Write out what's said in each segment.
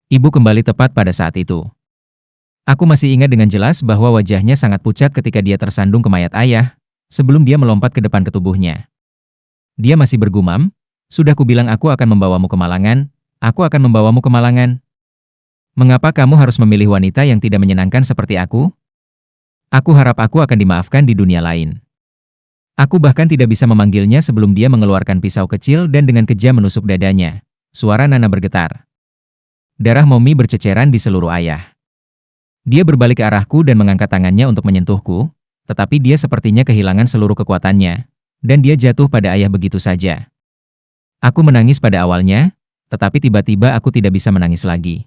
Ibu kembali tepat pada saat itu. Aku masih ingat dengan jelas bahwa wajahnya sangat pucat ketika dia tersandung ke mayat ayah, sebelum dia melompat ke depan ke tubuhnya. Dia masih bergumam, "Sudah kubilang aku akan membawamu ke Malangan, aku akan membawamu ke Malangan. Mengapa kamu harus memilih wanita yang tidak menyenangkan seperti aku? Aku harap aku akan dimaafkan di dunia lain." Aku bahkan tidak bisa memanggilnya sebelum dia mengeluarkan pisau kecil dan dengan kejam menusuk dadanya. Suara Nana bergetar. Darah Momi berceceran di seluruh ayah. Dia berbalik ke arahku dan mengangkat tangannya untuk menyentuhku, tetapi dia sepertinya kehilangan seluruh kekuatannya, dan dia jatuh pada ayah begitu saja. Aku menangis pada awalnya, tetapi tiba-tiba aku tidak bisa menangis lagi.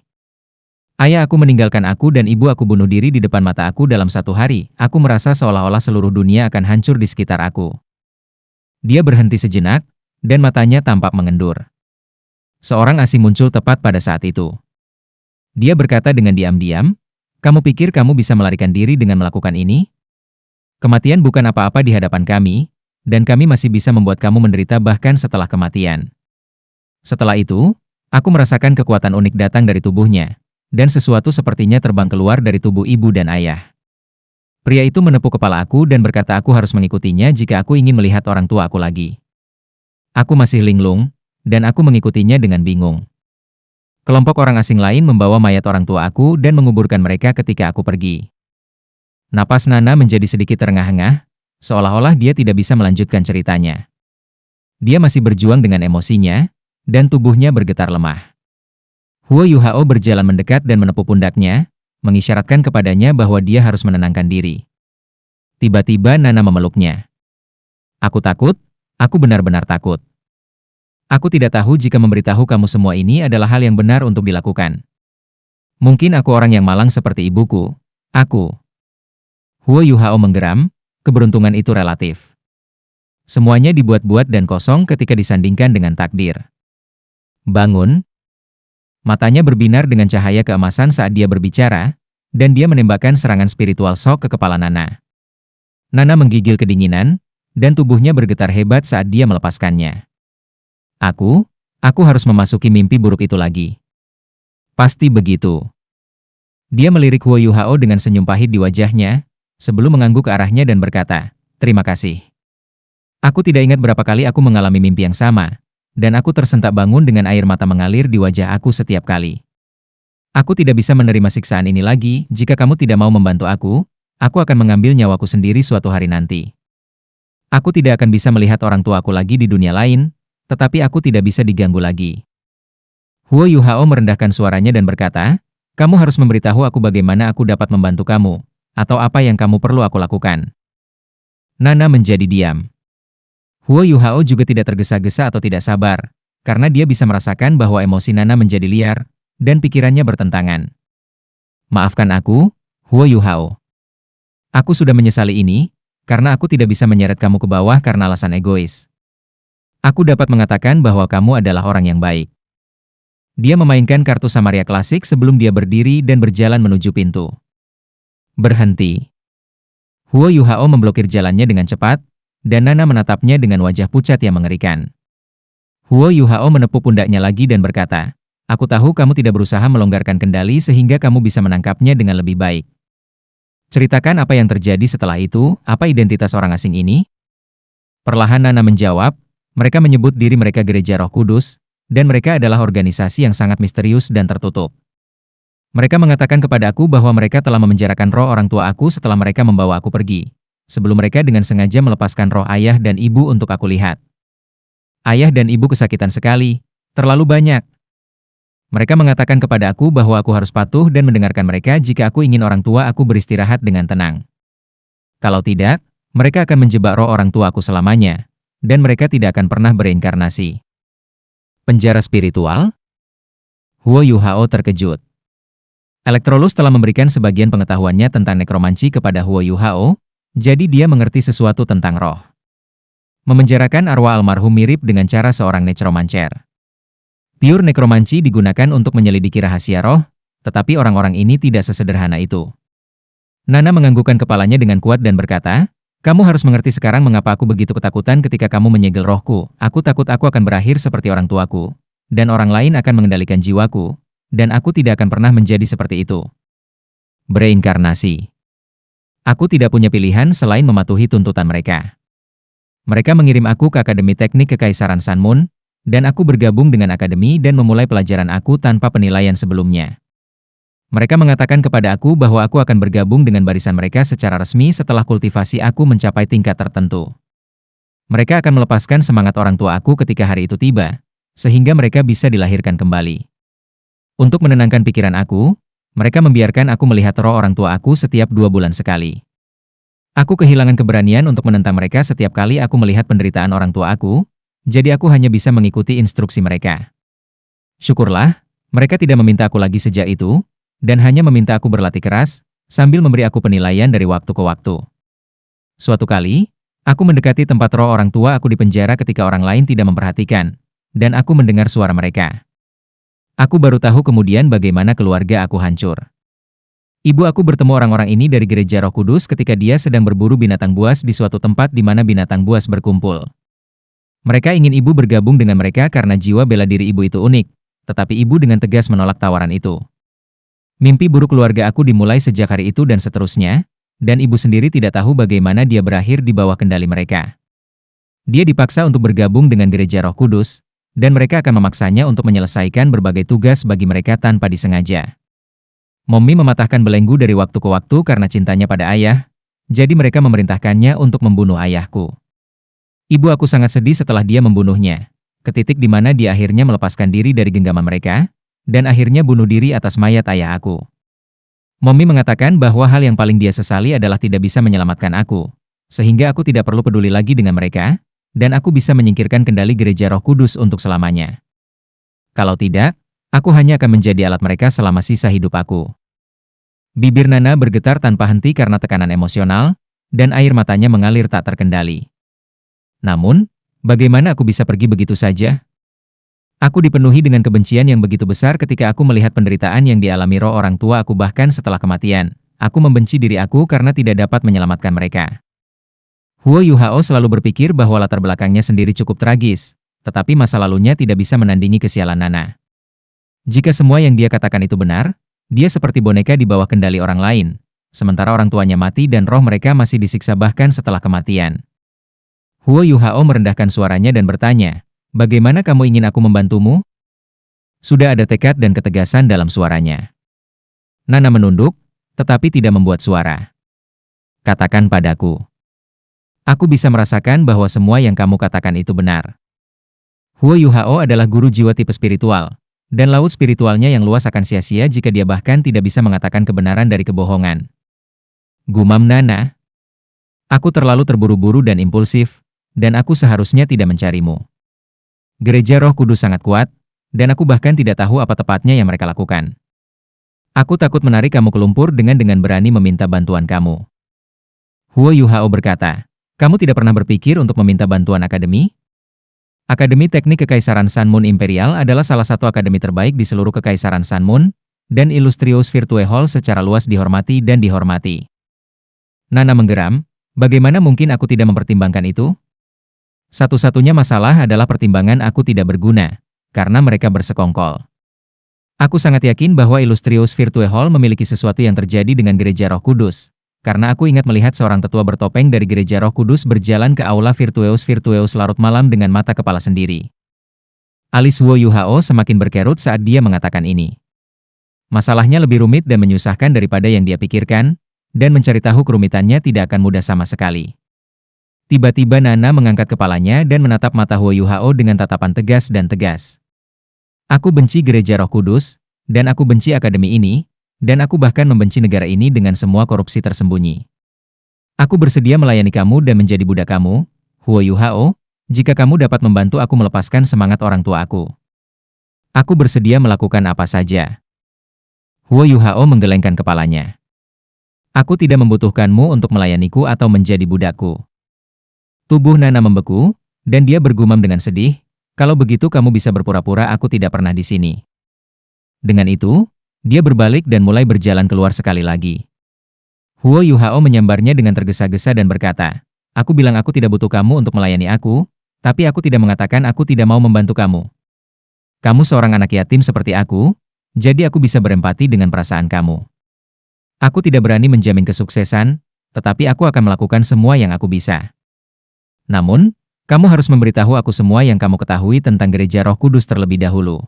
Ayah aku meninggalkan aku dan ibu aku bunuh diri di depan mata aku dalam satu hari. Aku merasa seolah-olah seluruh dunia akan hancur di sekitar aku. Dia berhenti sejenak, dan matanya tampak mengendur. Seorang asing muncul tepat pada saat itu. Dia berkata dengan diam-diam, "Kamu pikir kamu bisa melarikan diri dengan melakukan ini? Kematian bukan apa-apa di hadapan kami, dan kami masih bisa membuat kamu menderita bahkan setelah kematian." Setelah itu, aku merasakan kekuatan unik datang dari tubuhnya, dan sesuatu sepertinya terbang keluar dari tubuh ibu dan ayah. Pria itu menepuk kepala aku dan berkata aku harus mengikutinya jika aku ingin melihat orang tua aku lagi. Aku masih linglung, dan aku mengikutinya dengan bingung. Kelompok orang asing lain membawa mayat orang tua aku dan menguburkan mereka ketika aku pergi. Napas Nana menjadi sedikit terengah-engah, seolah-olah dia tidak bisa melanjutkan ceritanya. Dia masih berjuang dengan emosinya, dan tubuhnya bergetar lemah. Huo Yuhao berjalan mendekat dan menepuk pundaknya, mengisyaratkan kepadanya bahwa dia harus menenangkan diri. Tiba-tiba Nana memeluknya. "Aku takut, aku benar-benar takut. Aku tidak tahu jika memberitahu kamu semua ini adalah hal yang benar untuk dilakukan. Mungkin aku orang yang malang seperti ibuku. Aku." Huo Yuhao menggeram, keberuntungan itu relatif. Semuanya dibuat-buat dan kosong ketika disandingkan dengan takdir. "Bangun." Matanya berbinar dengan cahaya keemasan saat dia berbicara, dan dia menembakkan serangan spiritual shock ke kepala Nana. Nana menggigil kedinginan, dan tubuhnya bergetar hebat saat dia melepaskannya. Aku harus memasuki mimpi buruk itu lagi. Pasti begitu. Dia melirik Huo Yuhao dengan senyum pahit di wajahnya, sebelum mengangguk ke arahnya dan berkata, "Terima kasih. Aku tidak ingat berapa kali aku mengalami mimpi yang sama, dan aku tersentak bangun dengan air mata mengalir di wajah aku setiap kali. Aku tidak bisa menerima siksaan ini lagi. Jika kamu tidak mau membantu aku akan mengambil nyawaku sendiri suatu hari nanti. Aku tidak akan bisa melihat orang tua aku lagi di dunia lain, tetapi aku tidak bisa diganggu lagi." Huo Yuhao merendahkan suaranya dan berkata, "Kamu harus memberitahu aku bagaimana aku dapat membantu kamu, atau apa yang kamu perlu aku lakukan." Nana menjadi diam. Huo Yuhao juga tidak tergesa-gesa atau tidak sabar, karena dia bisa merasakan bahwa emosi Nana menjadi liar, dan pikirannya bertentangan. "Maafkan aku, Huo Yuhao. Aku sudah menyesali ini, karena aku tidak bisa menyeret kamu ke bawah karena alasan egois. Aku dapat mengatakan bahwa kamu adalah orang yang baik." Dia memainkan kartu Samaria klasik sebelum dia berdiri dan berjalan menuju pintu. "Berhenti." Huo Yuhao memblokir jalannya dengan cepat, dan Nana menatapnya dengan wajah pucat yang mengerikan. Huo Yuhao menepuk pundaknya lagi dan berkata, "Aku tahu kamu tidak berusaha melonggarkan kendali sehingga kamu bisa menangkapnya dengan lebih baik. Ceritakan apa yang terjadi setelah itu, apa identitas orang asing ini?" Perlahan Nana menjawab, "Mereka menyebut diri mereka Gereja Roh Kudus, dan mereka adalah organisasi yang sangat misterius dan tertutup. Mereka mengatakan kepada aku bahwa mereka telah memenjarakan roh orang tua aku setelah mereka membawa aku pergi, sebelum mereka dengan sengaja melepaskan roh ayah dan ibu untuk aku lihat. Ayah dan ibu kesakitan sekali, terlalu banyak. Mereka mengatakan kepada aku bahwa aku harus patuh dan mendengarkan mereka jika aku ingin orang tua aku beristirahat dengan tenang. Kalau tidak, mereka akan menjebak roh orang tua aku selamanya, dan mereka tidak akan pernah bereinkarnasi." Penjara spiritual? Huo Yuhao terkejut. Elektrolus telah memberikan sebagian pengetahuannya tentang nekromansi kepada Huo Yuhao, jadi dia mengerti sesuatu tentang roh. Memenjarakan arwah almarhum mirip dengan cara seorang nekromancer. Pure nekromansi digunakan untuk menyelidiki rahasia roh, tetapi orang-orang ini tidak sesederhana itu. Nana menganggukkan kepalanya dengan kuat dan berkata, "Kamu harus mengerti sekarang mengapa aku begitu ketakutan ketika kamu menyegel rohku. Aku takut aku akan berakhir seperti orang tuaku, dan orang lain akan mengendalikan jiwaku, dan aku tidak akan pernah menjadi seperti itu. Bereinkarnasi. Aku tidak punya pilihan selain mematuhi tuntutan mereka. Mereka mengirim aku ke Akademi Teknik Kekaisaran Sun, dan aku bergabung dengan akademi dan memulai pelajaran aku tanpa penilaian sebelumnya. Mereka mengatakan kepada aku bahwa aku akan bergabung dengan barisan mereka secara resmi setelah kultivasi aku mencapai tingkat tertentu. Mereka akan melepaskan semangat orang tua aku ketika hari itu tiba, sehingga mereka bisa dilahirkan kembali. Untuk menenangkan pikiran aku, mereka membiarkan aku melihat roh orang tua aku setiap 2 bulan sekali. Aku kehilangan keberanian untuk menentang mereka setiap kali aku melihat penderitaan orang tua aku, jadi aku hanya bisa mengikuti instruksi mereka. Syukurlah, mereka tidak meminta aku lagi sejak itu, dan hanya meminta aku berlatih keras, sambil memberi aku penilaian dari waktu ke waktu. Suatu kali, aku mendekati tempat roh orang tua aku di penjara ketika orang lain tidak memperhatikan, dan aku mendengar suara mereka. Aku baru tahu kemudian bagaimana keluarga aku hancur. Ibu aku bertemu orang-orang ini dari gereja Roh Kudus ketika dia sedang berburu binatang buas di suatu tempat di mana binatang buas berkumpul. Mereka ingin ibu bergabung dengan mereka karena jiwa bela diri ibu itu unik, tetapi ibu dengan tegas menolak tawaran itu. Mimpi buruk keluarga aku dimulai sejak hari itu dan seterusnya, dan ibu sendiri tidak tahu bagaimana dia berakhir di bawah kendali mereka. Dia dipaksa untuk bergabung dengan gereja Roh Kudus, dan mereka akan memaksanya untuk menyelesaikan berbagai tugas bagi mereka tanpa disengaja. Mommy mematahkan belenggu dari waktu ke waktu karena cintanya pada ayah, jadi mereka memerintahkannya untuk membunuh ayahku. Ibu aku sangat sedih setelah dia membunuhnya, ke titik di mana dia akhirnya melepaskan diri dari genggaman mereka, dan akhirnya bunuh diri atas mayat ayah aku. Mommy mengatakan bahwa hal yang paling dia sesali adalah tidak bisa menyelamatkan aku, sehingga aku tidak perlu peduli lagi dengan mereka, dan aku bisa menyingkirkan kendali gereja Roh Kudus untuk selamanya. Kalau tidak, aku hanya akan menjadi alat mereka selama sisa hidup aku. Bibir Nana bergetar tanpa henti karena tekanan emosional, dan air matanya mengalir tak terkendali. Namun, bagaimana aku bisa pergi begitu saja? Aku dipenuhi dengan kebencian yang begitu besar ketika aku melihat penderitaan yang dialami roh orang tua aku bahkan setelah kematian. Aku membenci diri aku karena tidak dapat menyelamatkan mereka. Huo Yuhao selalu berpikir bahwa latar belakangnya sendiri cukup tragis, tetapi masa lalunya tidak bisa menandingi kesialan Nana. Jika semua yang dia katakan itu benar, dia seperti boneka di bawah kendali orang lain, sementara orang tuanya mati dan roh mereka masih disiksa bahkan setelah kematian. Huo Yuhao merendahkan suaranya dan bertanya, "Bagaimana kamu ingin aku membantumu?" Sudah ada tekad dan ketegasan dalam suaranya. Nana menunduk, tetapi tidak membuat suara. "Katakan padaku. Aku bisa merasakan bahwa semua yang kamu katakan itu benar." Huo Yuhao adalah guru jiwa tipe spiritual, dan laut spiritualnya yang luas akan sia-sia jika dia bahkan tidak bisa mengatakan kebenaran dari kebohongan. Gumam Nana, "Aku terlalu terburu-buru dan impulsif, dan aku seharusnya tidak mencarimu. Gereja Roh Kudus sangat kuat, dan aku bahkan tidak tahu apa tepatnya yang mereka lakukan. Aku takut menarik kamu ke lumpur dengan berani meminta bantuan kamu." Huo Yuhao berkata, "Kamu tidak pernah berpikir untuk meminta bantuan akademi?" Akademi Teknik Kekaisaran Sun Imperial adalah salah satu akademi terbaik di seluruh Kekaisaran Sun, dan Illustrious Virtue Hall secara luas dihormati dan dihormati. Nana menggeram, "Bagaimana mungkin aku tidak mempertimbangkan itu? Satu-satunya masalah adalah pertimbangan aku tidak berguna, karena mereka bersekongkol. Aku sangat yakin bahwa Illustrious Virtue Hall memiliki sesuatu yang terjadi dengan gereja Roh Kudus, karena aku ingat melihat seorang tetua bertopeng dari gereja Roh Kudus berjalan ke aula Virtueus larut malam dengan mata kepala sendiri." Alis Huo Yuhao semakin berkerut saat dia mengatakan ini. Masalahnya lebih rumit dan menyusahkan daripada yang dia pikirkan, dan mencari tahu kerumitannya tidak akan mudah sama sekali. Tiba-tiba Nana mengangkat kepalanya dan menatap mata Huo Yuhao dengan tatapan tegas dan tegas. "Aku benci gereja Roh Kudus, dan aku benci akademi ini, dan aku bahkan membenci negara ini dengan semua korupsi tersembunyi. Aku bersedia melayani kamu dan menjadi budak kamu, Huo Yuhao, jika kamu dapat membantu aku melepaskan semangat orang tua aku. Aku bersedia melakukan apa saja." Huo Yuhao menggelengkan kepalanya. "Aku tidak membutuhkanmu untuk melayaniku atau menjadi budakku." Tubuh Nana membeku, dan dia bergumam dengan sedih, "Kalau begitu kamu bisa berpura-pura aku tidak pernah di sini." Dengan itu, dia berbalik dan mulai berjalan keluar sekali lagi. Huo Yuhao menyambarnya dengan tergesa-gesa dan berkata, "Aku bilang aku tidak butuh kamu untuk melayani aku, tapi aku tidak mengatakan aku tidak mau membantu kamu. Kamu seorang anak yatim seperti aku, jadi aku bisa berempati dengan perasaan kamu. Aku tidak berani menjamin kesuksesan, tetapi aku akan melakukan semua yang aku bisa. Namun, kamu harus memberitahu aku semua yang kamu ketahui tentang Gereja Roh Kudus terlebih dahulu.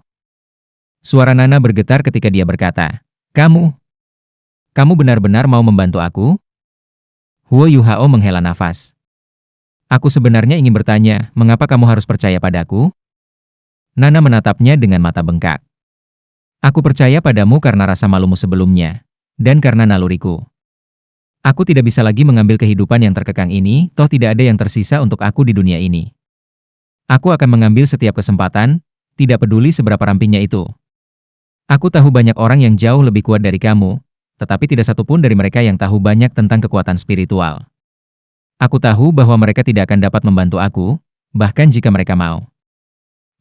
Suara Nana bergetar ketika dia berkata, Kamu benar-benar mau membantu aku? Huo Yuhao menghela nafas. Aku sebenarnya ingin bertanya, mengapa kamu harus percaya padaku? Nana menatapnya dengan mata bengkak. Aku percaya padamu karena rasa malumu sebelumnya, dan karena naluriku. Aku tidak bisa lagi mengambil kehidupan yang terkekang ini, toh tidak ada yang tersisa untuk aku di dunia ini. Aku akan mengambil setiap kesempatan, tidak peduli seberapa rampingnya itu. Aku tahu banyak orang yang jauh lebih kuat dari kamu, tetapi tidak satupun dari mereka yang tahu banyak tentang kekuatan spiritual. Aku tahu bahwa mereka tidak akan dapat membantu aku, bahkan jika mereka mau.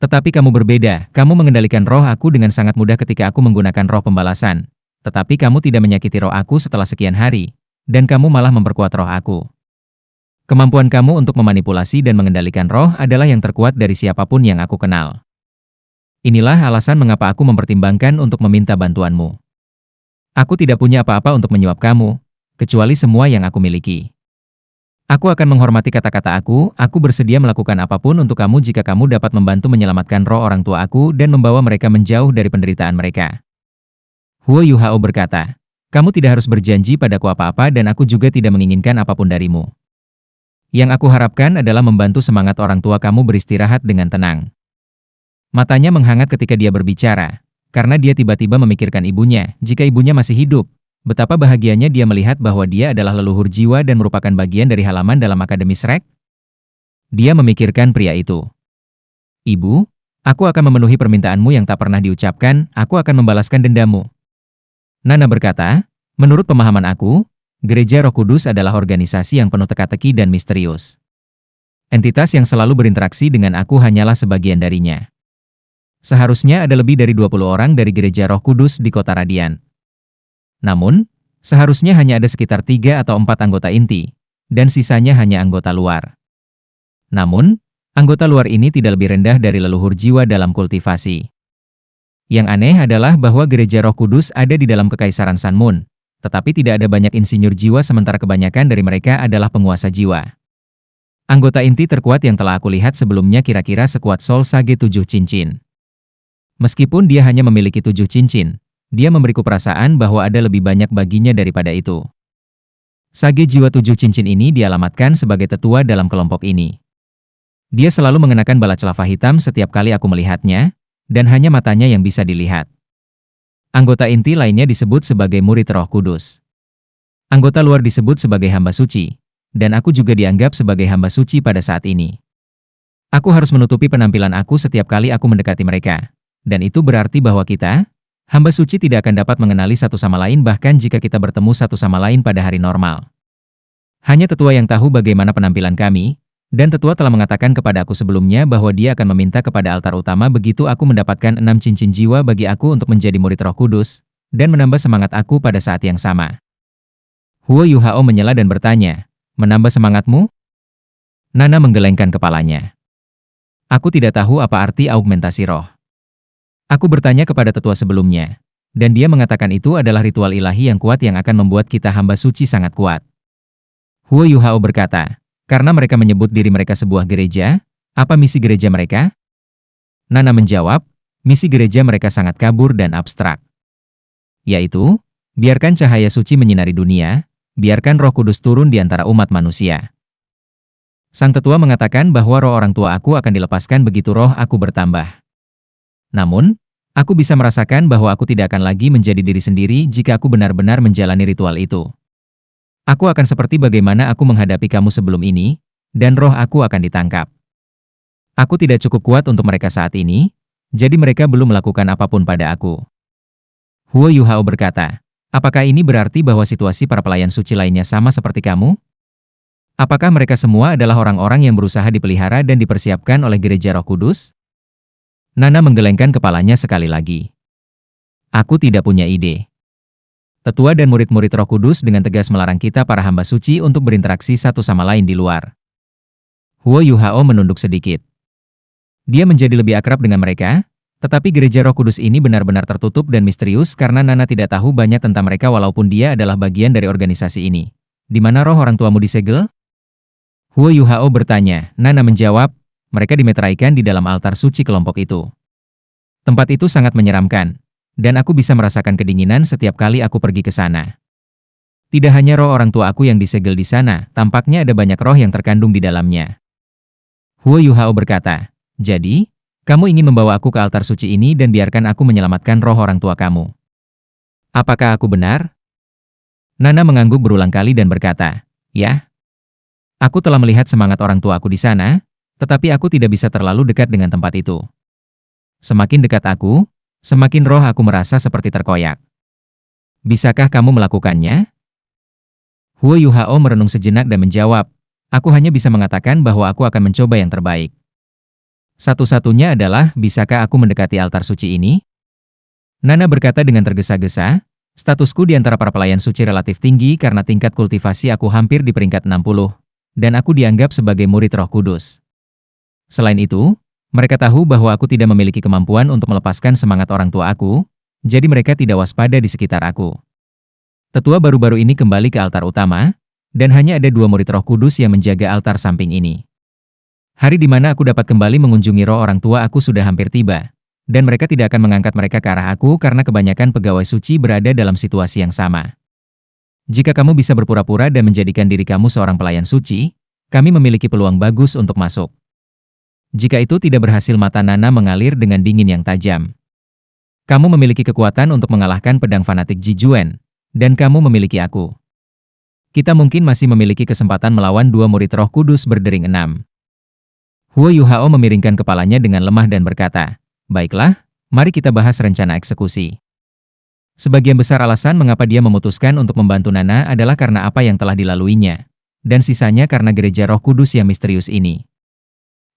Tetapi kamu berbeda, kamu mengendalikan roh aku dengan sangat mudah ketika aku menggunakan roh pembalasan. Tetapi kamu tidak menyakiti roh aku setelah sekian hari, dan kamu malah memperkuat roh aku. Kemampuan kamu untuk memanipulasi dan mengendalikan roh adalah yang terkuat dari siapapun yang aku kenal. Inilah alasan mengapa aku mempertimbangkan untuk meminta bantuanmu. Aku tidak punya apa-apa untuk menyuap kamu, kecuali semua yang aku miliki. Aku akan menghormati kata-kata aku bersedia melakukan apapun untuk kamu jika kamu dapat membantu menyelamatkan roh orang tua aku dan membawa mereka menjauh dari penderitaan mereka. Huo Yuhao berkata, kamu tidak harus berjanji padaku apa-apa dan aku juga tidak menginginkan apapun darimu. Yang aku harapkan adalah membantu semangat orang tua kamu beristirahat dengan tenang. Matanya menghangat ketika dia berbicara, karena dia tiba-tiba memikirkan ibunya, jika ibunya masih hidup. Betapa bahagianya dia melihat bahwa dia adalah leluhur jiwa dan merupakan bagian dari halaman dalam Akademi Shrek. Dia memikirkan pria itu. Ibu, aku akan memenuhi permintaanmu yang tak pernah diucapkan, aku akan membalaskan dendamu. Nana berkata, menurut pemahaman aku, Gereja Roh Kudus adalah organisasi yang penuh teka-teki dan misterius. Entitas yang selalu berinteraksi dengan aku hanyalah sebagian darinya. Seharusnya ada lebih dari 20 orang dari Gereja Roh Kudus di kota Radian. Namun, seharusnya hanya ada sekitar 3 atau 4 anggota inti, dan sisanya hanya anggota luar. Namun, anggota luar ini tidak lebih rendah dari leluhur jiwa dalam kultivasi. Yang aneh adalah bahwa Gereja Roh Kudus ada di dalam Kekaisaran Sun Moon, tetapi tidak ada banyak insinyur jiwa sementara kebanyakan dari mereka adalah penguasa jiwa. Anggota inti terkuat yang telah aku lihat sebelumnya kira-kira sekuat Soul Sage 7 cincin. Meskipun dia hanya memiliki 7 cincin, dia memberiku perasaan bahwa ada lebih banyak baginya daripada itu. Sage jiwa 7 cincin ini dialamatkan sebagai tetua dalam kelompok ini. Dia selalu mengenakan bala celava hitam setiap kali aku melihatnya, dan hanya matanya yang bisa dilihat. Anggota inti lainnya disebut sebagai murid Roh Kudus. Anggota luar disebut sebagai hamba suci, dan aku juga dianggap sebagai hamba suci pada saat ini. Aku harus menutupi penampilan aku setiap kali aku mendekati mereka, dan itu berarti bahwa kita, hamba suci tidak akan dapat mengenali satu sama lain bahkan jika kita bertemu satu sama lain pada hari normal. Hanya tetua yang tahu bagaimana penampilan kami, dan tetua telah mengatakan kepada aku sebelumnya bahwa dia akan meminta kepada altar utama begitu aku mendapatkan 6 cincin jiwa bagi aku untuk menjadi murid Roh Kudus, dan menambah semangat aku pada saat yang sama. Huo Yuhao menyela dan bertanya, menambah semangatmu? Nana menggelengkan kepalanya. Aku tidak tahu apa arti augmentasi roh. Aku bertanya kepada tetua sebelumnya, dan dia mengatakan itu adalah ritual ilahi yang kuat yang akan membuat kita hamba suci sangat kuat. Huo Yuhao berkata, karena mereka menyebut diri mereka sebuah gereja, apa misi gereja mereka? Nana menjawab, misi gereja mereka sangat kabur dan abstrak. Yaitu, biarkan cahaya suci menyinari dunia, biarkan Roh Kudus turun di antara umat manusia. Sang tetua mengatakan bahwa roh orang tua aku akan dilepaskan begitu roh aku bertambah. Namun, aku bisa merasakan bahwa aku tidak akan lagi menjadi diri sendiri jika aku benar-benar menjalani ritual itu. Aku akan seperti bagaimana aku menghadapi kamu sebelum ini, dan roh aku akan ditangkap. Aku tidak cukup kuat untuk mereka saat ini, jadi mereka belum melakukan apapun pada aku. Huo Yuhao berkata, apakah ini berarti bahwa situasi para pelayan suci lainnya sama seperti kamu? Apakah mereka semua adalah orang-orang yang berusaha dipelihara dan dipersiapkan oleh Gereja Roh Kudus? Nana menggelengkan kepalanya sekali lagi. Aku tidak punya ide. Tetua dan murid-murid Roh Kudus dengan tegas melarang kita para hamba suci untuk berinteraksi satu sama lain di luar. Huo Yuhao menunduk sedikit. Dia menjadi lebih akrab dengan mereka, Tetapi gereja Roh Kudus ini benar-benar tertutup dan misterius karena Nana tidak tahu banyak tentang mereka walaupun dia adalah bagian dari organisasi ini. Di mana roh orang tuamu disegel? Huo Yuhao bertanya. Nana menjawab, mereka dimeteraikan di dalam altar suci kelompok itu. Tempat itu sangat menyeramkan, dan aku bisa merasakan kedinginan setiap kali aku pergi ke sana. Tidak hanya roh orang tua aku yang disegel di sana, tampaknya ada banyak roh yang terkandung di dalamnya. Huo Yuhao berkata, jadi, kamu ingin membawa aku ke altar suci ini dan biarkan aku menyelamatkan roh orang tua kamu. Apakah aku benar? Nana mengangguk berulang kali dan berkata, ya. Aku telah melihat semangat orang tua aku di sana, tetapi aku tidak bisa terlalu dekat dengan tempat itu. Semakin dekat aku, semakin roh aku merasa seperti terkoyak. Bisakah kamu melakukannya? Huo Yuhao merenung sejenak dan menjawab, aku hanya bisa mengatakan bahwa aku akan mencoba yang terbaik. Satu-satunya adalah, bisakah aku mendekati altar suci ini? Nana berkata dengan tergesa-gesa, statusku di antara para pelayan suci relatif tinggi karena tingkat kultivasi aku hampir di peringkat 60, dan aku dianggap sebagai murid Roh Kudus. Selain itu, mereka tahu bahwa aku tidak memiliki kemampuan untuk melepaskan semangat orang tua aku, jadi mereka tidak waspada di sekitar aku. Tetua baru-baru ini kembali ke altar utama, dan hanya ada 2 murid Roh Kudus yang menjaga altar samping ini. Hari di mana aku dapat kembali mengunjungi roh orang tua aku sudah hampir tiba, dan mereka tidak akan mengangkat mereka ke arah aku karena kebanyakan pegawai suci berada dalam situasi yang sama. Jika kamu bisa berpura-pura dan menjadikan diri kamu seorang pelayan suci, kami memiliki peluang bagus untuk masuk. Jika itu tidak berhasil, mata Nana mengalir dengan dingin yang tajam. Kamu memiliki kekuatan untuk mengalahkan pedang fanatik Ji Juan, dan kamu memiliki aku. Kita mungkin masih memiliki kesempatan melawan 2 murid Roh Kudus berdering 6. Huo Yuhao memiringkan kepalanya dengan lemah dan berkata, baiklah, mari kita bahas rencana eksekusi. Sebagian besar alasan mengapa dia memutuskan untuk membantu Nana adalah karena apa yang telah dilaluinya, dan sisanya karena gereja Roh Kudus yang misterius ini.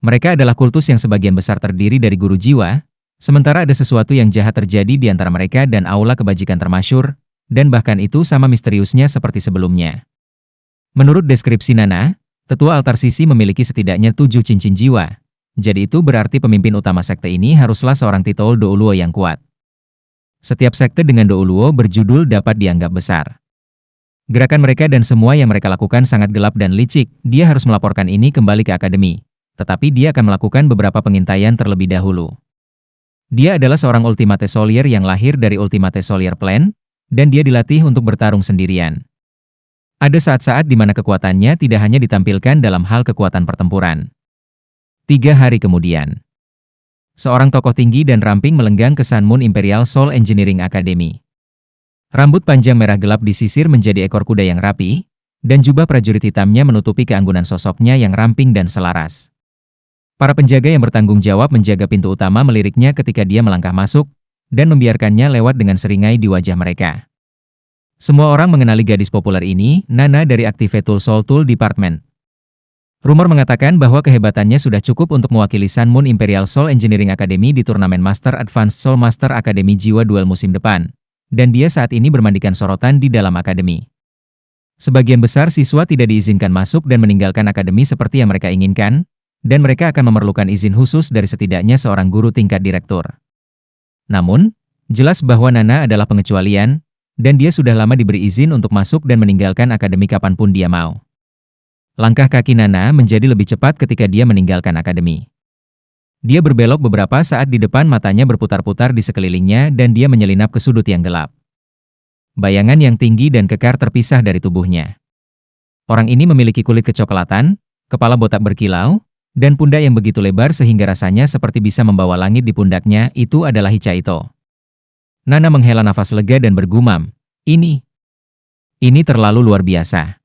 Mereka adalah kultus yang sebagian besar terdiri dari guru jiwa, sementara ada sesuatu yang jahat terjadi di antara mereka dan aula kebajikan termasyur, dan bahkan itu sama misteriusnya seperti sebelumnya. Menurut deskripsi Nana, tetua altar sisi memiliki setidaknya 7 cincin jiwa. Jadi itu berarti pemimpin utama sekte ini haruslah seorang titol Douluo yang kuat. Setiap sekte dengan Douluo berjudul dapat dianggap besar. Gerakan mereka dan semua yang mereka lakukan sangat gelap dan licik. Dia harus melaporkan ini kembali ke akademi. Tetapi dia akan melakukan beberapa pengintaian terlebih dahulu. Dia adalah seorang Ultimate Soldier yang lahir dari Ultimate Soldier Plan, dan dia dilatih untuk bertarung sendirian. Ada saat-saat di mana kekuatannya tidak hanya ditampilkan dalam hal kekuatan pertempuran. 3 hari kemudian, seorang tokoh tinggi dan ramping melenggang ke Sun Moon Imperial Soul Engineering Academy. Rambut panjang merah gelap disisir menjadi ekor kuda yang rapi, dan jubah prajurit hitamnya menutupi keanggunan sosoknya yang ramping dan selaras. Para penjaga yang bertanggung jawab menjaga pintu utama meliriknya ketika dia melangkah masuk, dan membiarkannya lewat dengan seringai di wajah mereka. Semua orang mengenali gadis populer ini, Nana dari Activated Soul Tool Department. Rumor mengatakan bahwa kehebatannya sudah cukup untuk mewakili Sun Moon Imperial Soul Engineering Academy di turnamen Master Advanced Soul Master Academy Jiwa Duel musim depan, dan dia saat ini bermandikan sorotan di dalam akademi. Sebagian besar siswa tidak diizinkan masuk dan meninggalkan akademi seperti yang mereka inginkan, dan mereka akan memerlukan izin khusus dari setidaknya seorang guru tingkat direktur. Namun, jelas bahwa Nana adalah pengecualian, dan dia sudah lama diberi izin untuk masuk dan meninggalkan akademi kapanpun dia mau. Langkah kaki Nana menjadi lebih cepat ketika dia meninggalkan akademi. Dia berbelok beberapa saat di depan, matanya berputar-putar di sekelilingnya dan dia menyelinap ke sudut yang gelap. Bayangan yang tinggi dan kekar terpisah dari tubuhnya. Orang ini memiliki kulit kecoklatan, kepala botak berkilau, dan pundak yang begitu lebar sehingga rasanya seperti bisa membawa langit di pundaknya. Itu adalah Hichaito. Nana menghela nafas lega dan bergumam, ini terlalu luar biasa.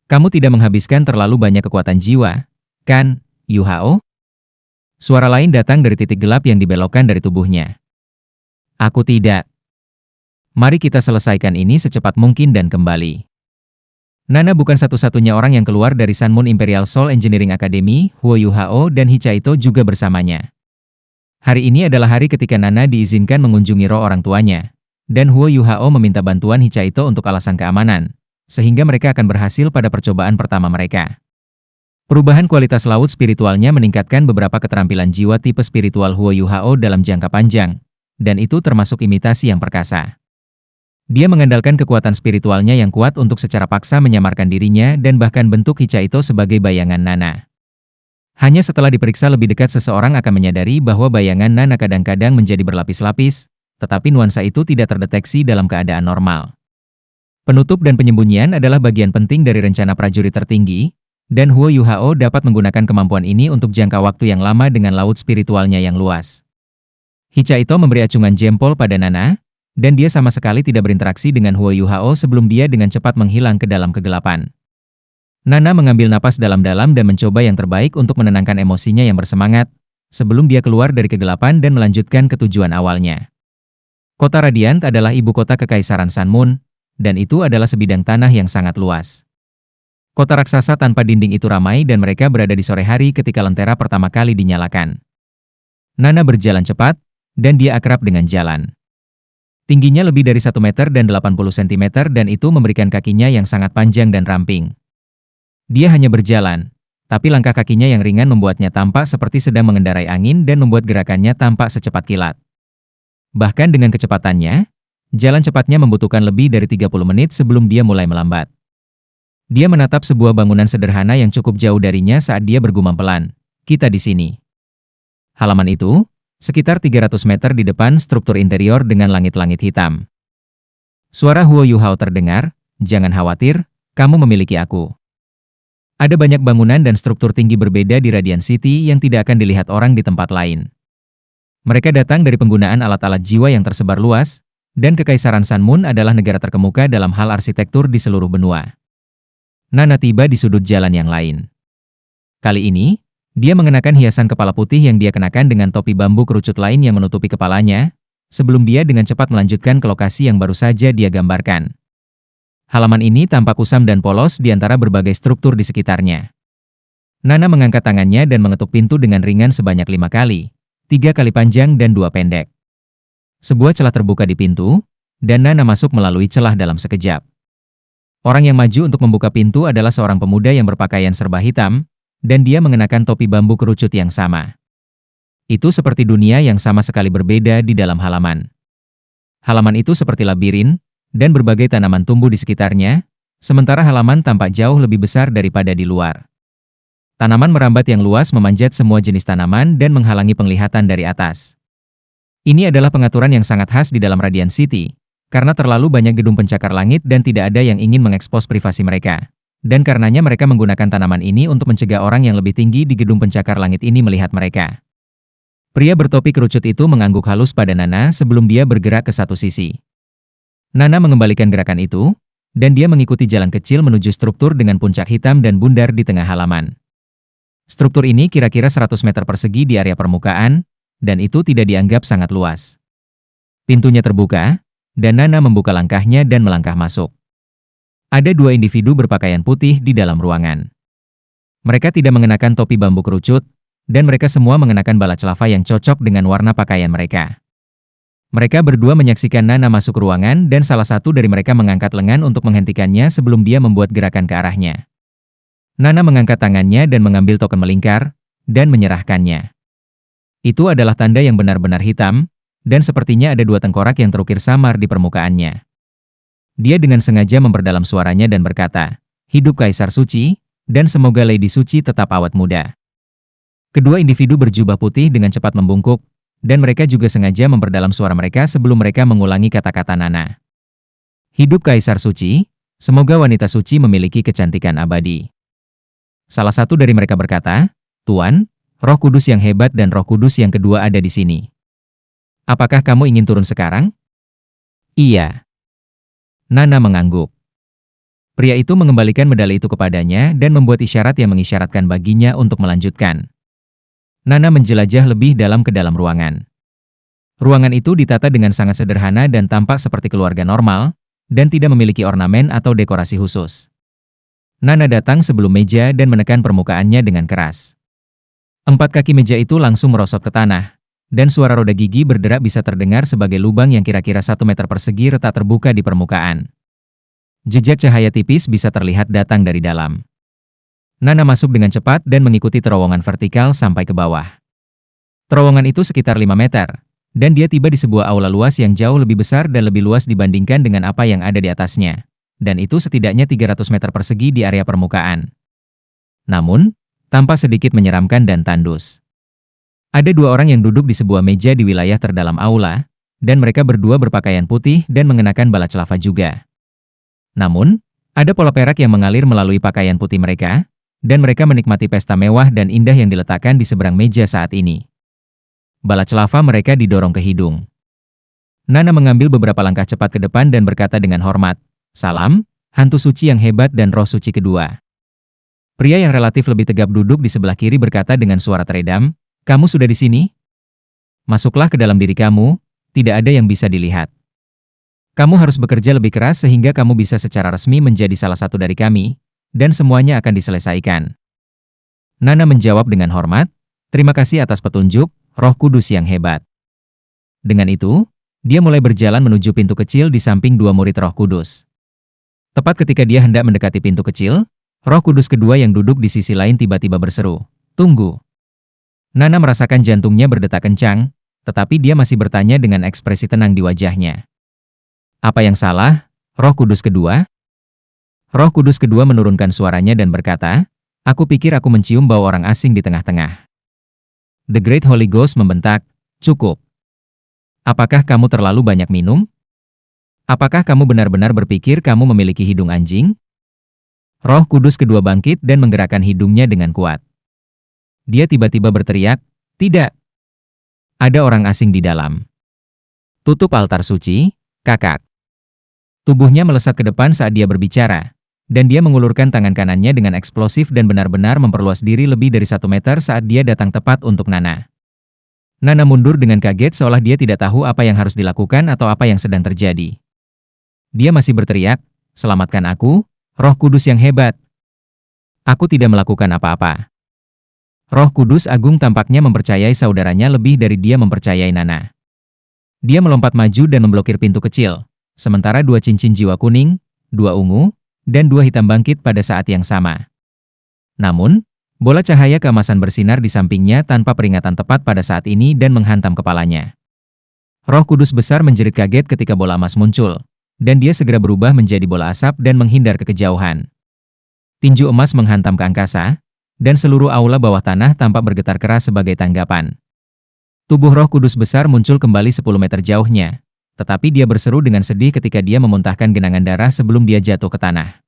Kamu tidak menghabiskan terlalu banyak kekuatan jiwa, kan, Yuhao? Suara lain datang dari titik gelap yang dibelokkan dari tubuhnya. Aku tidak. Mari kita selesaikan ini secepat mungkin dan kembali. Nana bukan satu-satunya orang yang keluar dari Sun Moon Imperial Soul Engineering Academy. Huo Yuhao dan Hichaito juga bersamanya. Hari ini adalah hari ketika Nana diizinkan mengunjungi roh orang tuanya, dan Huo Yuhao meminta bantuan Hichaito untuk alasan keamanan, sehingga mereka akan berhasil pada percobaan pertama mereka. Perubahan kualitas laut spiritualnya meningkatkan beberapa keterampilan jiwa tipe spiritual Huo Yu Hao dalam jangka panjang, dan itu termasuk imitasi yang perkasa. Dia mengandalkan kekuatan spiritualnya yang kuat untuk secara paksa menyamarkan dirinya dan bahkan bentuk Hicha itu sebagai bayangan Nana. Hanya setelah diperiksa lebih dekat seseorang akan menyadari bahwa bayangan Nana kadang-kadang menjadi berlapis-lapis, tetapi nuansa itu tidak terdeteksi dalam keadaan normal. Penutup dan penyembunyian adalah bagian penting dari rencana prajurit tertinggi, dan Huo Yu Hao dapat menggunakan kemampuan ini untuk jangka waktu yang lama dengan laut spiritualnya yang luas. Hicha Ito memberi acungan jempol pada Nana, dan dia sama sekali tidak berinteraksi dengan Huo Yu Hao sebelum dia dengan cepat menghilang ke dalam kegelapan. Nana mengambil napas dalam-dalam dan mencoba yang terbaik untuk menenangkan emosinya yang bersemangat, sebelum dia keluar dari kegelapan dan melanjutkan ke tujuan awalnya. Kota Radiant adalah ibu kota Kekaisaran Sun Moon, dan itu adalah sebidang tanah yang sangat luas. Kota raksasa tanpa dinding itu ramai dan mereka berada di sore hari ketika lentera pertama kali dinyalakan. Nana berjalan cepat, dan dia akrab dengan jalan. Tingginya lebih dari 1 meter dan 80 cm dan itu memberikan kakinya yang sangat panjang dan ramping. Dia hanya berjalan, tapi langkah kakinya yang ringan membuatnya tampak seperti sedang mengendarai angin dan membuat gerakannya tampak secepat kilat. Bahkan dengan kecepatannya, jalan cepatnya membutuhkan lebih dari 30 menit sebelum dia mulai melambat. Dia menatap sebuah bangunan sederhana yang cukup jauh darinya saat dia bergumam pelan, "Kita di sini." Halaman itu, sekitar 300 meter di depan struktur interior dengan langit-langit hitam. Suara Huo Yu Hao terdengar, "Jangan khawatir, kamu memiliki aku." Ada banyak bangunan dan struktur tinggi berbeda di Radiant City yang tidak akan dilihat orang di tempat lain. Mereka datang dari penggunaan alat-alat jiwa yang tersebar luas, dan Kekaisaran Sun Moon adalah negara terkemuka dalam hal arsitektur di seluruh benua. Nana tiba di sudut jalan yang lain. Kali ini, dia mengenakan hiasan kepala putih yang dia kenakan dengan topi bambu kerucut lain yang menutupi kepalanya, sebelum dia dengan cepat melanjutkan ke lokasi yang baru saja dia gambarkan. Halaman ini tampak kusam dan polos di antara berbagai struktur di sekitarnya. Nana mengangkat tangannya dan mengetuk pintu dengan ringan sebanyak 5 kali, 3 kali panjang dan 2 pendek. Sebuah celah terbuka di pintu, dan Nana masuk melalui celah dalam sekejap. Orang yang maju untuk membuka pintu adalah seorang pemuda yang berpakaian serba hitam, dan dia mengenakan topi bambu kerucut yang sama. Itu seperti dunia yang sama sekali berbeda di dalam halaman. Halaman itu seperti labirin, dan berbagai tanaman tumbuh di sekitarnya, sementara halaman tampak jauh lebih besar daripada di luar. Tanaman merambat yang luas memanjat semua jenis tanaman dan menghalangi penglihatan dari atas. Ini adalah pengaturan yang sangat khas di dalam Radiant City, karena terlalu banyak gedung pencakar langit dan tidak ada yang ingin mengekspos privasi mereka. Dan karenanya mereka menggunakan tanaman ini untuk mencegah orang yang lebih tinggi di gedung pencakar langit ini melihat mereka. Pria bertopi kerucut itu mengangguk halus pada Nana sebelum dia bergerak ke satu sisi. Nana mengembalikan gerakan itu, dan dia mengikuti jalan kecil menuju struktur dengan puncak hitam dan bundar di tengah halaman. Struktur ini kira-kira 100 meter persegi di area permukaan, dan itu tidak dianggap sangat luas. Pintunya terbuka, dan Nana membuka langkahnya dan melangkah masuk. Ada 2 individu berpakaian putih di dalam ruangan. Mereka tidak mengenakan topi bambu kerucut, dan mereka semua mengenakan bala celava yang cocok dengan warna pakaian mereka. Mereka berdua menyaksikan Nana masuk ruangan dan salah satu dari mereka mengangkat lengan untuk menghentikannya sebelum dia membuat gerakan ke arahnya. Nana mengangkat tangannya dan mengambil token melingkar, dan menyerahkannya. Itu adalah tanda yang benar-benar hitam, dan sepertinya ada 2 tengkorak yang terukir samar di permukaannya. Dia dengan sengaja memperdalam suaranya dan berkata, "Hidup Kaisar Suci, dan semoga Lady Suci tetap awet muda." Kedua individu berjubah putih dengan cepat membungkuk, dan mereka juga sengaja memperdalam suara mereka sebelum mereka mengulangi kata-kata Nana. "Hidup Kaisar Suci, semoga wanita suci memiliki kecantikan abadi." Salah satu dari mereka berkata, "Tuan, Roh Kudus yang hebat dan Roh Kudus yang kedua ada di sini. Apakah kamu ingin turun sekarang?" "Iya." Nana mengangguk. Pria itu mengembalikan medali itu kepadanya dan membuat isyarat yang mengisyaratkan baginya untuk melanjutkan. Nana menjelajah lebih dalam ke dalam ruangan. Ruangan itu ditata dengan sangat sederhana dan tampak seperti keluarga normal, dan tidak memiliki ornamen atau dekorasi khusus. Nana datang sebelum meja dan menekan permukaannya dengan keras. 4 kaki meja itu langsung merosot ke tanah, dan suara roda gigi berderak bisa terdengar sebagai lubang yang kira-kira 1 meter persegi retak terbuka di permukaan. Jejak cahaya tipis bisa terlihat datang dari dalam. Nana masuk dengan cepat dan mengikuti terowongan vertikal sampai ke bawah. Terowongan itu sekitar 5 meter, dan dia tiba di sebuah aula luas yang jauh lebih besar dan lebih luas dibandingkan dengan apa yang ada di atasnya. Dan itu setidaknya 300 meter persegi di area permukaan. Namun, tampak sedikit menyeramkan dan tandus. Ada 2 orang yang duduk di sebuah meja di wilayah terdalam aula, dan mereka berdua berpakaian putih dan mengenakan bala celava juga. Namun, ada pola perak yang mengalir melalui pakaian putih mereka, dan mereka menikmati pesta mewah dan indah yang diletakkan di seberang meja saat ini. Bala celava mereka didorong ke hidung. Nana mengambil beberapa langkah cepat ke depan dan berkata dengan hormat, "Salam, hantu suci yang hebat dan roh suci kedua." Pria yang relatif lebih tegap duduk di sebelah kiri berkata dengan suara teredam, "Kamu sudah di sini? Masuklah ke dalam diri kamu, tidak ada yang bisa dilihat. Kamu harus bekerja lebih keras sehingga kamu bisa secara resmi menjadi salah satu dari kami, dan semuanya akan diselesaikan." Nana menjawab dengan hormat, "Terima kasih atas petunjuk, Roh Kudus yang hebat." Dengan itu, dia mulai berjalan menuju pintu kecil di samping 2 murid Roh Kudus. Tepat ketika dia hendak mendekati pintu kecil, Roh Kudus kedua yang duduk di sisi lain tiba-tiba berseru, "Tunggu." Nana merasakan jantungnya berdetak kencang, tetapi dia masih bertanya dengan ekspresi tenang di wajahnya. "Apa yang salah, Roh Kudus kedua?" Roh Kudus kedua menurunkan suaranya dan berkata, "Aku pikir aku mencium bau orang asing di tengah-tengah." The Great Holy Ghost membentak, "Cukup. Apakah kamu terlalu banyak minum? Apakah kamu benar-benar berpikir kamu memiliki hidung anjing?" Roh Kudus kedua bangkit dan menggerakkan hidungnya dengan kuat. Dia tiba-tiba berteriak, "Tidak! Ada orang asing di dalam. Tutup altar suci, kakak." Tubuhnya melesat ke depan saat dia berbicara, dan dia mengulurkan tangan kanannya dengan eksplosif dan benar-benar memperluas diri lebih dari 1 meter saat dia datang tepat untuk Nana. Nana mundur dengan kaget seolah dia tidak tahu apa yang harus dilakukan atau apa yang sedang terjadi. Dia masih berteriak, "Selamatkan aku, Roh Kudus yang hebat. Aku tidak melakukan apa-apa." Roh Kudus Agung tampaknya mempercayai saudaranya lebih dari dia mempercayai Nana. Dia melompat maju dan memblokir pintu kecil, sementara 2 cincin jiwa kuning, 2 ungu, dan 2 hitam bangkit pada saat yang sama. Namun, bola cahaya keemasan bersinar di sampingnya tanpa peringatan tepat pada saat ini dan menghantam kepalanya. Roh Kudus besar menjerit kaget ketika bola emas muncul, dan dia segera berubah menjadi bola asap dan menghindar ke kejauhan. Tinju emas menghantam ke angkasa, dan seluruh aula bawah tanah tampak bergetar keras sebagai tanggapan. Tubuh Roh Kudus besar muncul kembali 10 meter jauhnya, tetapi dia berseru dengan sedih ketika dia memuntahkan genangan darah sebelum dia jatuh ke tanah.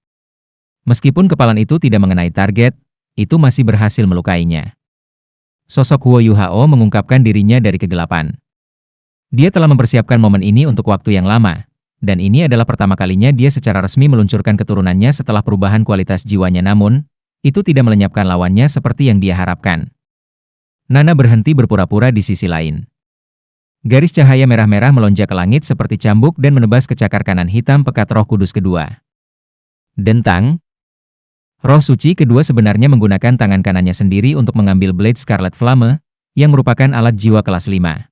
Meskipun kepalan itu tidak mengenai target, itu masih berhasil melukainya. Sosok Huo Yuhao mengungkapkan dirinya dari kegelapan. Dia telah mempersiapkan momen ini untuk waktu yang lama, dan ini adalah pertama kalinya dia secara resmi meluncurkan keturunannya setelah perubahan kualitas jiwanya, namun, itu tidak melenyapkan lawannya seperti yang dia harapkan. Nana berhenti berpura-pura di sisi lain. Garis cahaya merah-merah melonjak ke langit seperti cambuk dan menebas ke cakar kanan hitam pekat Roh Kudus kedua. Dentang. Roh suci kedua sebenarnya menggunakan tangan kanannya sendiri untuk mengambil Blade Scarlet Flame, yang merupakan alat jiwa kelas 5.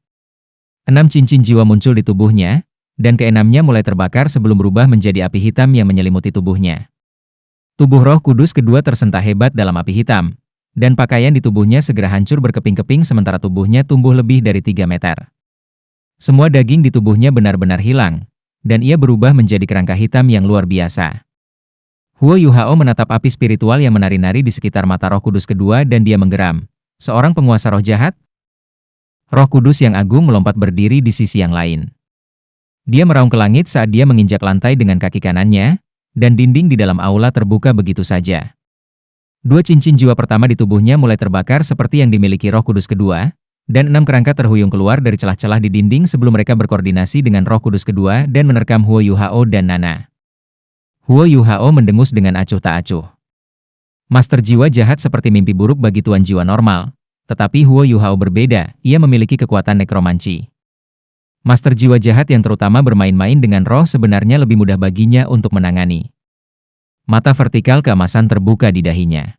6 cincin jiwa muncul di tubuhnya, dan keenamnya mulai terbakar sebelum berubah menjadi api hitam yang menyelimuti tubuhnya. Tubuh Roh Kudus kedua tersentak hebat dalam api hitam, dan pakaian di tubuhnya segera hancur berkeping-keping sementara tubuhnya tumbuh lebih dari 3 meter. Semua daging di tubuhnya benar-benar hilang, dan ia berubah menjadi kerangka hitam yang luar biasa. Huo Yuhao menatap api spiritual yang menari-nari di sekitar mata Roh Kudus kedua dan dia menggeram. "Seorang penguasa roh jahat?" Roh Kudus yang agung melompat berdiri di sisi yang lain. Dia meraung ke langit saat dia menginjak lantai dengan kaki kanannya, dan dinding di dalam aula terbuka begitu saja. 2 cincin jiwa pertama di tubuhnya mulai terbakar seperti yang dimiliki Roh Kudus kedua, dan 6 kerangka terhuyung keluar dari celah-celah di dinding sebelum mereka berkoordinasi dengan Roh Kudus kedua dan menerkam Huo Yuhao dan Nana. Huo Yuhao mendengus dengan acuh tak acuh. Master jiwa jahat seperti mimpi buruk bagi tuan jiwa normal, tetapi Huo Yuhao berbeda, ia memiliki kekuatan nekromanci. Master jiwa jahat yang terutama bermain-main dengan roh sebenarnya lebih mudah baginya untuk menangani. Mata vertikal keemasan terbuka di dahinya.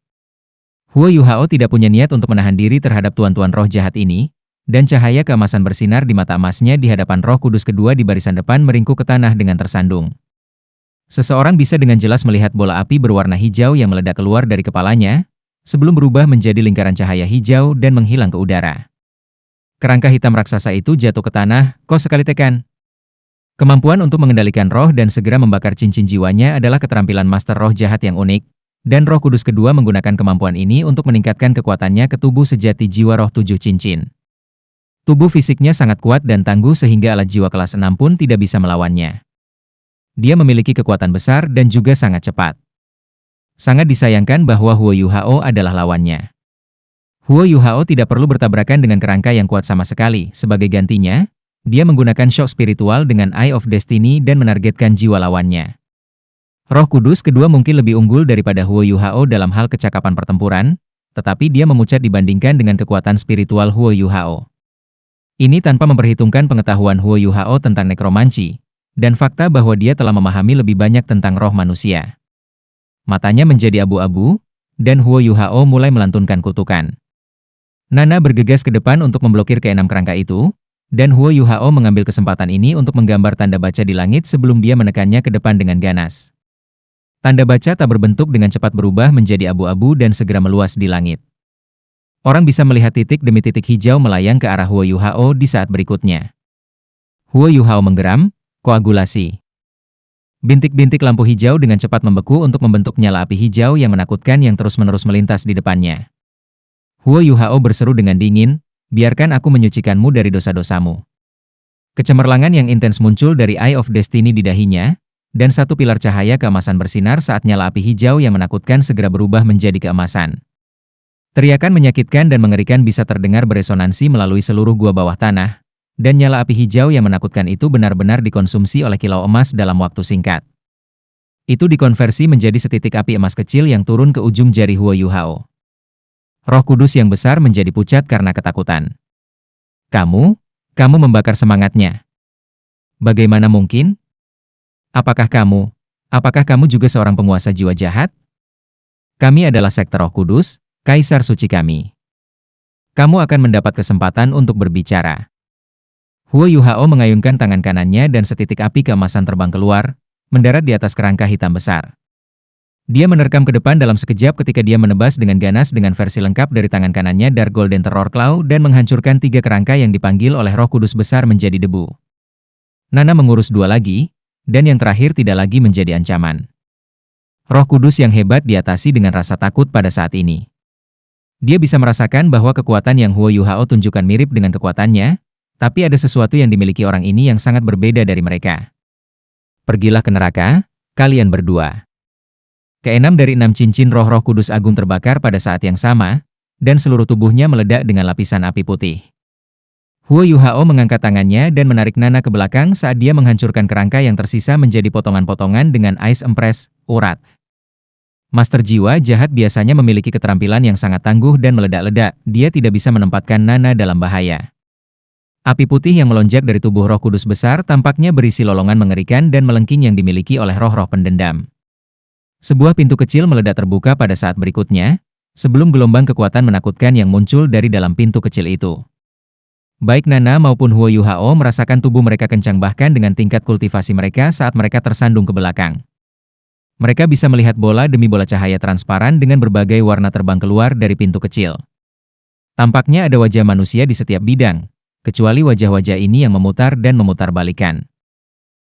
Huo Yuhao tidak punya niat untuk menahan diri terhadap tuan-tuan roh jahat ini, dan cahaya keemasan bersinar di mata emasnya di hadapan Roh Kudus kedua di barisan depan meringkuk ke tanah dengan tersandung. Seseorang bisa dengan jelas melihat bola api berwarna hijau yang meledak keluar dari kepalanya, sebelum berubah menjadi lingkaran cahaya hijau dan menghilang ke udara. Kerangka hitam raksasa itu jatuh ke tanah, kos sekali tekan. Kemampuan untuk mengendalikan roh dan segera membakar cincin jiwanya adalah keterampilan master roh jahat yang unik, dan Roh Kudus kedua menggunakan kemampuan ini untuk meningkatkan kekuatannya ke tubuh sejati jiwa roh 7 cincin. Tubuh fisiknya sangat kuat dan tangguh sehingga alat jiwa kelas 6 pun tidak bisa melawannya. Dia memiliki kekuatan besar dan juga sangat cepat. Sangat disayangkan bahwa Huo Yuhao adalah lawannya. Huo Yuhao tidak perlu bertabrakan dengan kerangka yang kuat sama sekali. Sebagai gantinya, dia menggunakan shock spiritual dengan Eye of Destiny dan menargetkan jiwa lawannya. Roh Kudus kedua mungkin lebih unggul daripada Huo Yuhao dalam hal kecakapan pertempuran, tetapi dia memucat dibandingkan dengan kekuatan spiritual Huo Yuhao. Ini tanpa memperhitungkan pengetahuan Huo Yuhao tentang nekromanci, dan fakta bahwa dia telah memahami lebih banyak tentang roh manusia. Matanya menjadi abu-abu, dan Huo Yuhao mulai melantunkan kutukan. Nana bergegas ke depan untuk memblokir keenam kerangka itu, dan Huo Yuhao mengambil kesempatan ini untuk menggambar tanda baca di langit sebelum dia menekannya ke depan dengan ganas. Tanda baca tak berbentuk dengan cepat berubah menjadi abu-abu dan segera meluas di langit. Orang bisa melihat titik demi titik hijau melayang ke arah Huo Yuhao di saat berikutnya. Huo Yuhao menggeram, koagulasi. Bintik-bintik lampu hijau dengan cepat membeku untuk membentuk nyala api hijau yang menakutkan yang terus-menerus melintas di depannya. Huo Yuhao berseru dengan dingin, biarkan aku menyucikanmu dari dosa-dosamu. Kecemerlangan yang intens muncul dari Eye of Destiny di dahinya, dan satu pilar cahaya keemasan bersinar saat nyala api hijau yang menakutkan segera berubah menjadi keemasan. Teriakan menyakitkan dan mengerikan bisa terdengar beresonansi melalui seluruh gua bawah tanah, dan nyala api hijau yang menakutkan itu benar-benar dikonsumsi oleh kilau emas dalam waktu singkat. Itu dikonversi menjadi setitik api emas kecil yang turun ke ujung jari Huo Yuhao. Roh Kudus yang besar menjadi pucat karena ketakutan. Kamu membakar semangatnya. Bagaimana mungkin? Apakah kamu juga seorang penguasa jiwa jahat? Kami adalah sekte Roh Kudus, Kaisar Suci kami. Kamu akan mendapat kesempatan untuk berbicara. Huo Yuhao mengayunkan tangan kanannya dan setitik api keemasan terbang keluar, mendarat di atas kerangka hitam besar. Dia menerkam ke depan dalam sekejap ketika dia menebas dengan ganas dengan versi lengkap dari tangan kanannya Dark Golden Terror Claw dan menghancurkan 3 kerangka yang dipanggil oleh Roh Kudus besar menjadi debu. Nana mengurus 2 lagi, dan yang terakhir tidak lagi menjadi ancaman. Roh Kudus yang hebat diatasi dengan rasa takut pada saat ini. Dia bisa merasakan bahwa kekuatan yang Huo Yuhao tunjukkan mirip dengan kekuatannya, tapi ada sesuatu yang dimiliki orang ini yang sangat berbeda dari mereka. Pergilah ke neraka, kalian berdua. Keenam dari 6 cincin roh-roh kudus agung terbakar pada saat yang sama, dan seluruh tubuhnya meledak dengan lapisan api putih. Huo Yuhao mengangkat tangannya dan menarik Nana ke belakang saat dia menghancurkan kerangka yang tersisa menjadi potongan-potongan dengan Ice Empress, urat. Master jiwa jahat biasanya memiliki keterampilan yang sangat tangguh dan meledak-ledak, dia tidak bisa menempatkan Nana dalam bahaya. Api putih yang melonjak dari tubuh roh kudus besar tampaknya berisi lolongan mengerikan dan melengking yang dimiliki oleh roh-roh pendendam. Sebuah pintu kecil meledak terbuka pada saat berikutnya, sebelum gelombang kekuatan menakutkan yang muncul dari dalam pintu kecil itu. Baik Nana maupun Huo Yuhao merasakan tubuh mereka kencang bahkan dengan tingkat kultivasi mereka saat mereka tersandung ke belakang. Mereka bisa melihat bola demi bola cahaya transparan dengan berbagai warna terbang keluar dari pintu kecil. Tampaknya ada wajah manusia di setiap bidang, kecuali wajah-wajah ini yang memutar dan memutar balikan.